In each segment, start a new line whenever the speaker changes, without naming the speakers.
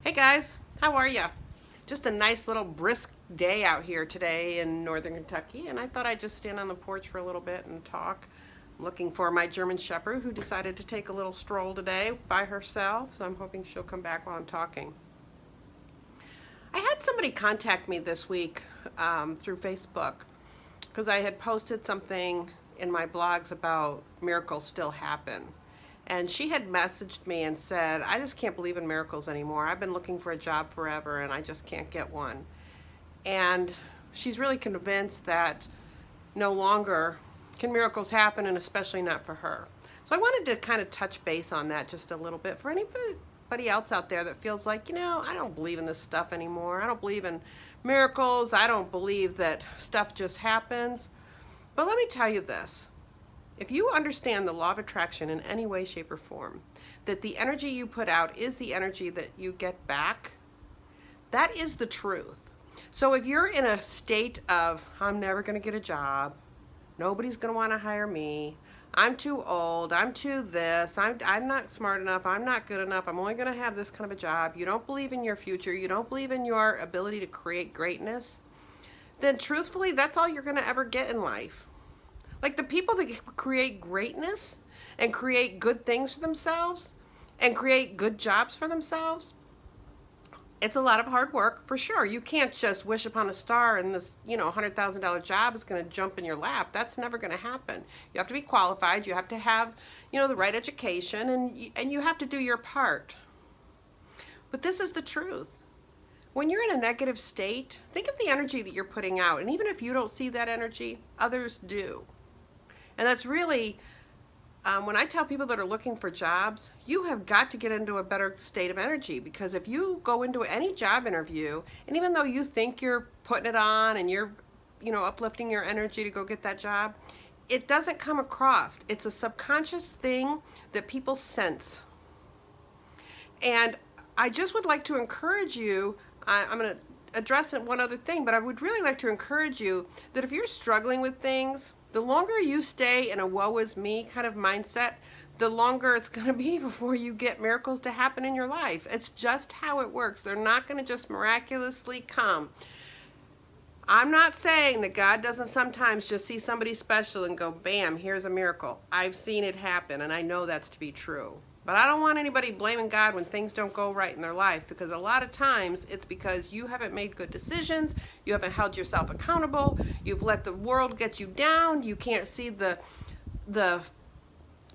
Hey guys, how are ya? Just a nice little brisk day out here today in northern Kentucky, and I thought I'd just stand on the porch for a little bit and talk. I'm looking for my German Shepherd who decided to take a little stroll today by herself, so I'm hoping she'll come back while I'm talking. I had somebody contact me this week through Facebook because I had posted something in my blogs about miracles still happen. And she had messaged me and said, I just can't believe in miracles anymore. I've been looking for a job forever and I just can't get one. And she's really convinced that no longer can miracles happen, and especially not for her. So I wanted to kind of touch base on that just a little bit for anybody else out there that feels like, I don't believe in this stuff anymore. I don't believe in miracles. I don't believe that stuff just happens. But let me tell you this. If you understand the law of attraction in any way, shape, or form, that the energy you put out is the energy that you get back, that is the truth. So if you're in a state of, I'm never going to get a job, nobody's going to want to hire me, I'm too old, I'm too this, I'm not smart enough, I'm not good enough, I'm only going to have this kind of a job, you don't believe in your future, you don't believe in your ability to create greatness, then truthfully, that's all you're going to ever get in life. Like the people that create greatness and create good things for themselves and create good jobs for themselves, it's a lot of hard work for sure. You can't just wish upon a star and this, $100,000 job is going to jump in your lap. That's never going to happen. You have to be qualified. You have to have, the right education, and you have to do your part. But this is the truth. When you're in a negative state, think of the energy that you're putting out. And even if you don't see that energy, others do. And that's really, when I tell people that are looking for jobs, you have got to get into a better state of energy, because if you go into any job interview, and even though you think you're putting it on and you're, uplifting your energy to go get that job, it doesn't come across. It's a subconscious thing that people sense. And I just would like to encourage you, I'm going to address one other thing, but I would really like to encourage you that if you're struggling with things, the longer you stay in a woe is me kind of mindset, the longer it's going to be before you get miracles to happen in your life. It's just how it works. They're not going to just miraculously come. I'm not saying that God doesn't sometimes just see somebody special and go, bam, here's a miracle. I've seen it happen, and I know that's to be true. But I don't want anybody blaming God when things don't go right in their life, because a lot of times it's because you haven't made good decisions, you haven't held yourself accountable, you've let the world get you down, you can't see the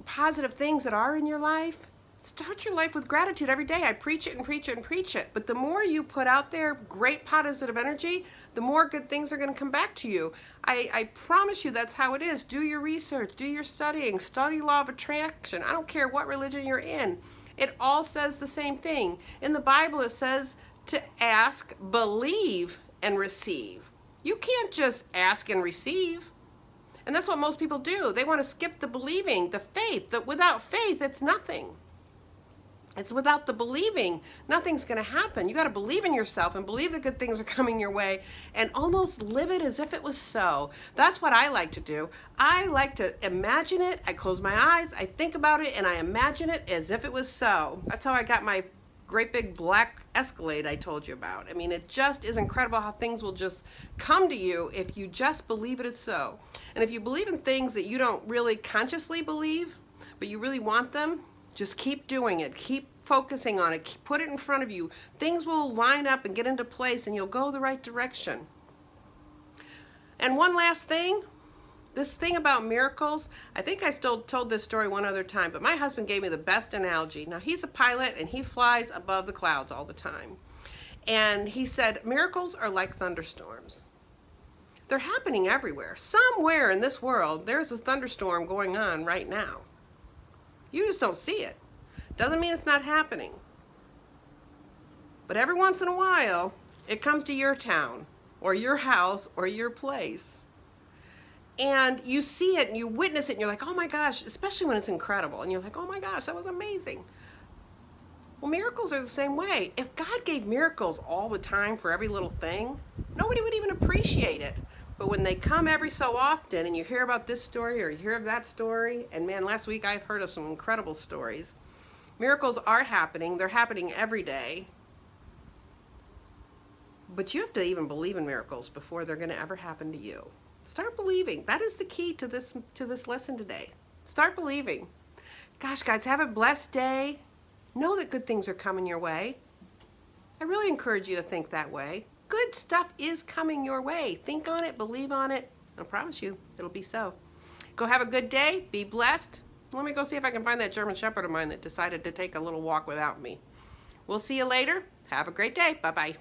positive things that are in your life. Start your life with gratitude every day. I preach it and preach it and preach it. But the more you put out there great positive energy, the more good things are going to come back to you. I promise you that's how it is. Do your research, do your studying, study law of attraction. I don't care what religion you're in. It all says the same thing. In the Bible, it says to ask, believe, and receive. You can't just ask and receive. And that's what most people do. They want to skip the believing, the faith. That without faith, it's nothing. It's without the believing, nothing's going to happen. You got to believe in yourself and believe that good things are coming your way and almost live it as if it was so. That's what I like to do. I like to imagine it. I close my eyes, I think about it, and I imagine it as if it was so. That's how I got my great big black Escalade I told you about. I mean, it just is incredible how things will just come to you if you just believe it is so. And if you believe in things that you don't really consciously believe, but you really want them, just keep doing it. Keep focusing on it. Put it in front of you. Things will line up and get into place, and you'll go the right direction. And one last thing, this thing about miracles, I think I still told this story one other time, but my husband gave me the best analogy. Now, he's a pilot, and he flies above the clouds all the time. And he said, miracles are like thunderstorms. They're happening everywhere. Somewhere in this world, there's a thunderstorm going on right now. You just don't see it. Doesn't mean it's not happening. But every once in a while, it comes to your town or your house or your place. And you see it and you witness it and you're like, oh my gosh, especially when it's incredible. And you're like, oh my gosh, that was amazing. Well, miracles are the same way. If God gave miracles all the time for every little thing, nobody would even appreciate it. But when they come every so often and you hear about this story or you hear of that story, and man, last week I've heard of some incredible stories. Miracles are happening. They're happening every day. But you have to even believe in miracles before they're going to ever happen to you. Start believing. That is the key to this lesson today. Start believing. Gosh, guys, have a blessed day. Know that good things are coming your way. I really encourage you to think that way. Good stuff is coming your way. Think on it, believe on it. I promise you, it'll be so. Go have a good day. Be blessed. Let me go see if I can find that German Shepherd of mine that decided to take a little walk without me. We'll see you later. Have a great day. Bye-bye.